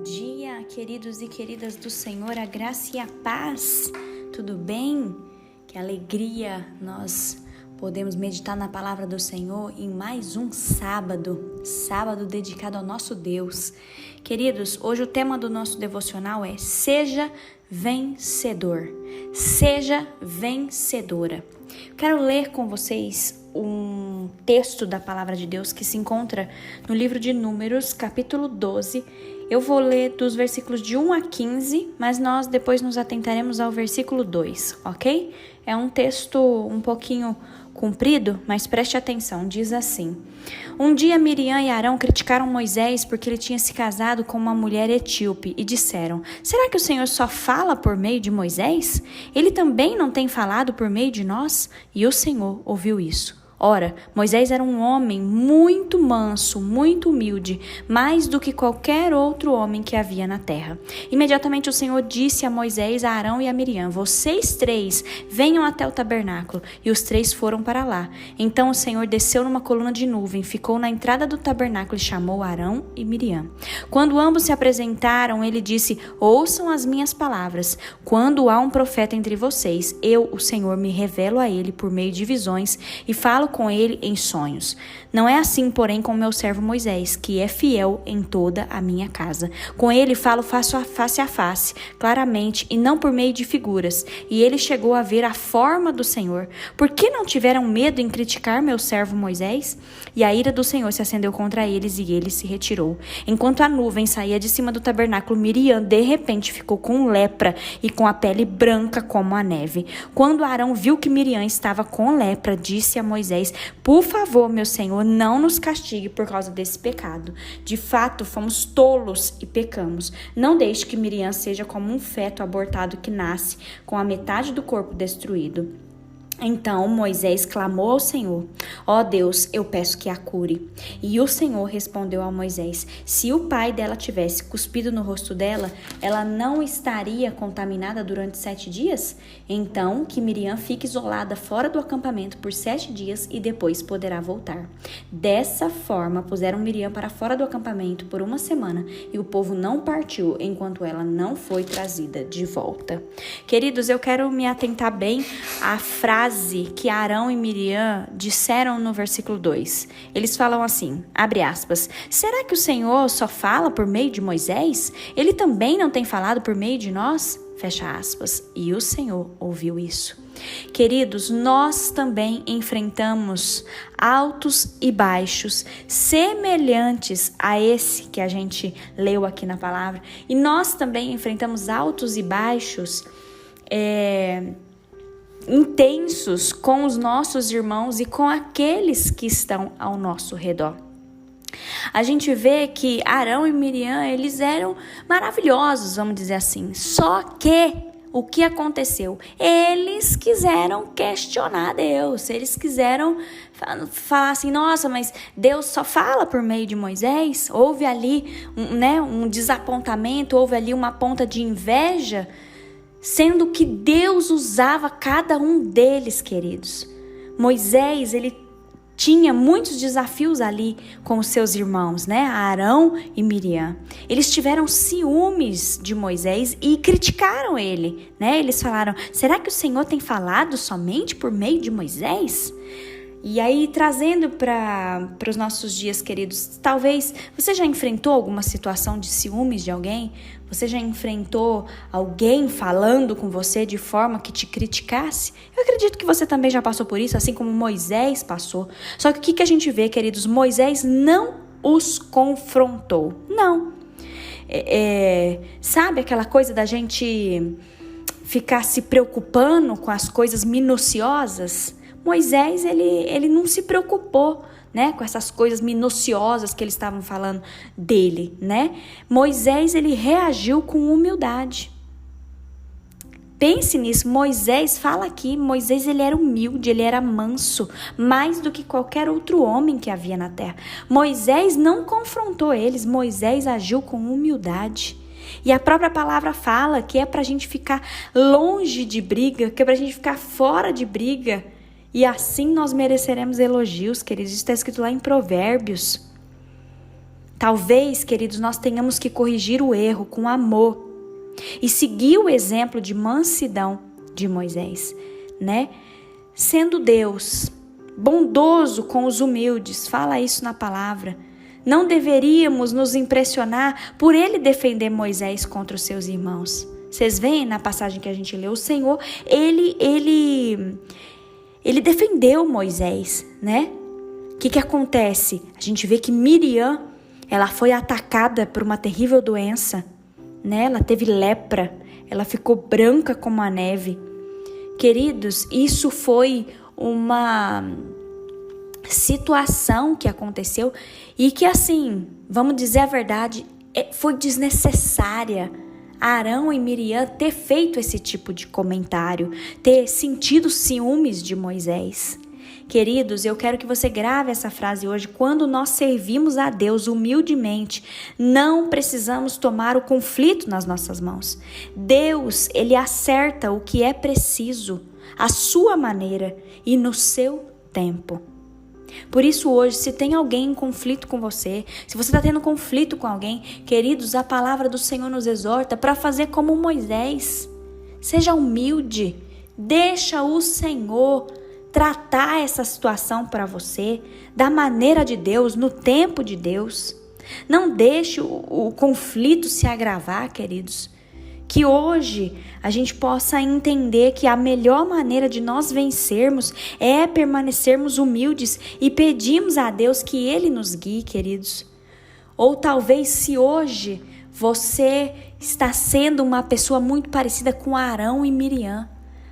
dia, queridos e queridas do Senhor, a graça e a paz, tudo bem? Que alegria nós podemos meditar na palavra do Senhor em mais um sábado dedicado ao nosso Deus. Queridos, hoje o tema do nosso devocional é Seja Vencedor, seja vencedora. Quero ler com vocês um texto da palavra de Deus que se encontra no livro de Números, capítulo 12. Eu vou ler dos versículos de 1 a 15, mas nós depois nos atentaremos ao versículo 2, ok? É um texto um pouquinho comprido, mas preste atenção, diz assim: Um dia Miriam e Arão criticaram Moisés porque ele tinha se casado com uma mulher etíope e disseram: Será que o Senhor só fala por meio de Moisés? Ele também não tem falado por meio de nós? E o Senhor ouviu isso. Ora, Moisés era um homem muito manso, muito humilde, mais do que qualquer outro homem que havia na terra. Imediatamente o Senhor disse a Moisés, a Arão e a Miriam: Vocês três venham até o tabernáculo. E os três foram para lá. Então o Senhor desceu numa coluna de nuvem, ficou na entrada do tabernáculo e chamou Arão e Miriam. Quando ambos se apresentaram, ele disse: Ouçam as minhas palavras. Quando há um profeta entre vocês, eu, o Senhor, me revelo a ele por meio de visões e falo com ele em sonhos. Não é assim, porém, com meu servo Moisés, que é fiel em toda a minha casa. Com ele falo face a face, claramente, e não por meio de figuras. E ele chegou a ver a forma do Senhor. Por que não tiveram medo em criticar meu servo Moisés? E a ira do Senhor se acendeu contra eles, e ele se retirou. Enquanto a nuvem saía de cima do tabernáculo, Miriam de repente ficou com lepra e com a pele branca como a neve. Quando Arão viu que Miriam estava com lepra, disse a Moisés: Por favor, meu Senhor, não nos castigue por causa desse pecado. De fato, fomos tolos e pecamos. Não deixe que Miriam seja como um feto abortado que nasce com a metade do corpo destruído. Então Moisés clamou ao Senhor: Ó Deus, eu peço que a cure. E o Senhor respondeu a Moisés: Se o pai dela tivesse cuspido no rosto dela, ela não estaria contaminada durante 7 dias? Então que Miriam fique isolada fora do acampamento por 7 dias e depois poderá voltar. Dessa forma puseram Miriam para fora do acampamento por 1 semana e o povo não partiu enquanto ela não foi trazida de volta. Queridos, eu quero me atentar bem à frase que Arão e Miriam disseram no versículo 2. Eles falam assim, abre aspas: Será que o Senhor só fala por meio de Moisés? Ele também não tem falado por meio de nós? Fecha aspas. E o Senhor ouviu isso. Queridos, nós também enfrentamos altos e baixos semelhantes a esse que a gente leu aqui na palavra. E nós também enfrentamos altos e baixos intensos com os nossos irmãos e com aqueles que estão ao nosso redor. A gente vê que Arão e Miriam, eles eram maravilhosos, vamos dizer assim. Só que o que aconteceu? Eles quiseram questionar Deus. Eles quiseram falar assim: nossa, mas Deus só fala por meio de Moisés? Houve ali um desapontamento, houve ali uma ponta de inveja, sendo que Deus usava cada um deles, queridos. Moisés, ele tinha muitos desafios ali com os seus irmãos, Arão e Miriam. Eles tiveram ciúmes de Moisés e criticaram ele, Eles falaram: será que o Senhor tem falado somente por meio de Moisés? E aí, trazendo para os nossos dias, queridos, talvez você já enfrentou alguma situação de ciúmes de alguém? Você já enfrentou alguém falando com você de forma que te criticasse? Eu acredito que você também já passou por isso, assim como Moisés passou. Só que o que a gente vê, queridos? Moisés não os confrontou. Não. Sabe aquela coisa da gente ficar se preocupando com as coisas minuciosas? Moisés, ele não se preocupou, com essas coisas minuciosas que eles estavam falando dele, Moisés, ele reagiu com humildade. Pense nisso, Moisés, fala aqui, Moisés, ele era humilde, ele era manso, mais do que qualquer outro homem que havia na terra. Moisés não confrontou eles, Moisés agiu com humildade. E a própria palavra fala que é pra gente ficar longe de briga, que é pra gente ficar fora de briga. E assim nós mereceremos elogios, queridos. Isso está escrito lá em Provérbios. Talvez, queridos, nós tenhamos que corrigir o erro com amor e seguir o exemplo de mansidão de Moisés, né? Sendo Deus bondoso com os humildes, fala isso na palavra. Não deveríamos nos impressionar por ele defender Moisés contra os seus irmãos. Vocês veem na passagem que a gente leu, o Senhor, ele defendeu Moisés, né? O que acontece? A gente vê que Miriam, ela foi atacada por uma terrível doença, né? Ela teve lepra, ela ficou branca como a neve. Queridos, isso foi uma situação que aconteceu e que, assim, vamos dizer a verdade, foi desnecessária. Arão e Miriam ter feito esse tipo de comentário, ter sentido ciúmes de Moisés. Queridos, eu quero que você grave essa frase hoje. Quando nós servimos a Deus humildemente, não precisamos tomar o conflito nas nossas mãos. Deus, ele acerta o que é preciso, à sua maneira e no seu tempo. Por isso hoje, se tem alguém em conflito com você, se você está tendo conflito com alguém, queridos, a palavra do Senhor nos exorta para fazer como Moisés. Seja humilde, deixa o Senhor tratar essa situação para você, da maneira de Deus, no tempo de Deus. Não deixe o conflito se agravar, queridos. Que hoje a gente possa entender que a melhor maneira de nós vencermos é permanecermos humildes e pedirmos a Deus que Ele nos guie, queridos. Ou talvez se hoje você está sendo uma pessoa muito parecida com Arão e Miriam,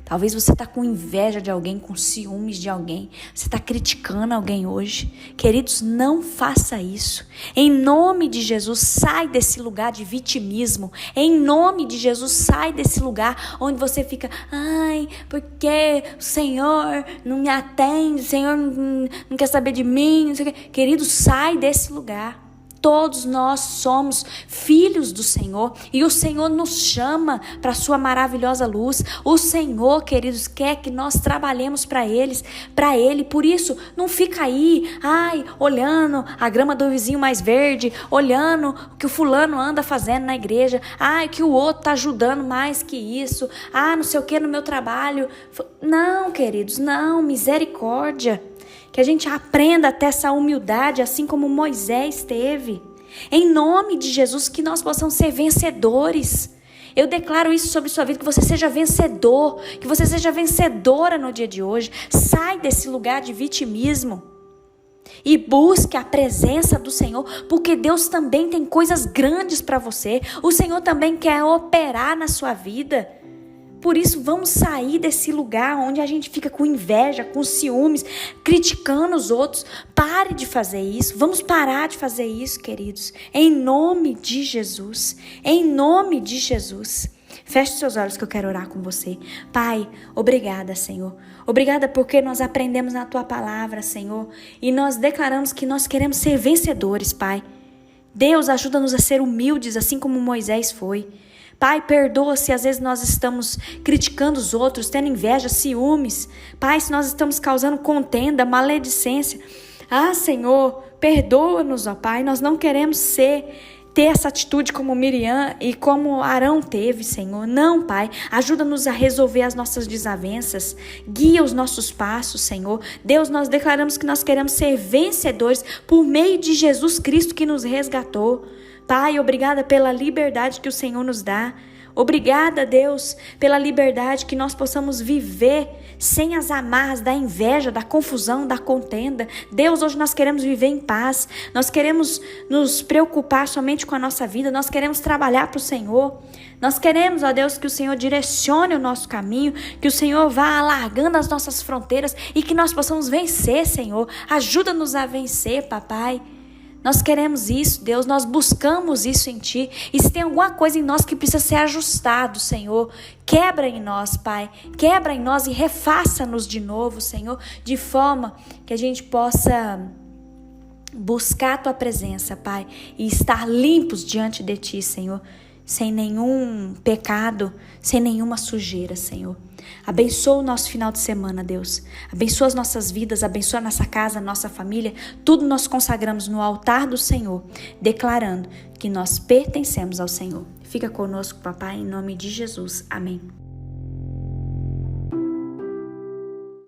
talvez você está com inveja de alguém, com ciúmes de alguém. Você está criticando alguém hoje. Queridos, não faça isso. Em nome de Jesus, sai desse lugar de vitimismo. Em nome de Jesus, sai desse lugar onde você fica, ai, porque o Senhor não me atende, o Senhor não quer saber de mim. Não sei o quê. Queridos, sai desse lugar. Todos nós somos filhos do Senhor e o Senhor nos chama para a sua maravilhosa luz. O Senhor, queridos, quer que nós trabalhemos para Ele. Por isso, não fica aí, olhando a grama do vizinho mais verde, olhando o que o fulano anda fazendo na igreja, que o outro está ajudando mais que isso, não sei o que no meu trabalho. Não, queridos, não, misericórdia. Que a gente aprenda a ter essa humildade, assim como Moisés teve. Em nome de Jesus, que nós possamos ser vencedores. Eu declaro isso sobre sua vida, que você seja vencedor, que você seja vencedora no dia de hoje. Sai desse lugar de vitimismo e busque a presença do Senhor, porque Deus também tem coisas grandes para você. O Senhor também quer operar na sua vida. Por isso, vamos sair desse lugar onde a gente fica com inveja, com ciúmes, criticando os outros. Pare de fazer isso. Vamos parar de fazer isso, queridos. Em nome de Jesus. Em nome de Jesus. Feche seus olhos que eu quero orar com você. Pai, obrigada, Senhor. Obrigada porque nós aprendemos na Tua palavra, Senhor. E nós declaramos que nós queremos ser vencedores, Pai. Deus, ajuda-nos a ser humildes, assim como Moisés foi. Pai, perdoa se às vezes nós estamos criticando os outros, tendo inveja, ciúmes. Pai, se nós estamos causando contenda, maledicência. Senhor, perdoa-nos, ó Pai. Nós não queremos ter essa atitude como Miriam e como Arão teve, Senhor. Não, Pai. Ajuda-nos a resolver as nossas desavenças. Guia os nossos passos, Senhor. Deus, nós declaramos que nós queremos ser vencedores por meio de Jesus Cristo que nos resgatou. Pai, obrigada pela liberdade que o Senhor nos dá. Obrigada, Deus, pela liberdade que nós possamos viver sem as amarras da inveja, da confusão, da contenda. Deus, hoje nós queremos viver em paz. Nós queremos nos preocupar somente com a nossa vida. Nós queremos trabalhar para o Senhor. Nós queremos, ó Deus, que o Senhor direcione o nosso caminho, que o Senhor vá alargando as nossas fronteiras e que nós possamos vencer, Senhor. Ajuda-nos a vencer, papai. Nós queremos isso, Deus, nós buscamos isso em Ti. E se tem alguma coisa em nós que precisa ser ajustado, Senhor, quebra em nós, Pai. Quebra em nós e refaça-nos de novo, Senhor, de forma que a gente possa buscar a Tua presença, Pai, e estar limpos diante de Ti, Senhor. sem nenhum pecado, sem nenhuma sujeira, Senhor. Abençoa o nosso final de semana, Deus. Abençoa as nossas vidas, abençoa a nossa casa, a nossa família. Tudo nós consagramos no altar do Senhor, declarando que nós pertencemos ao Senhor. Fica conosco, papai, em nome de Jesus. Amém.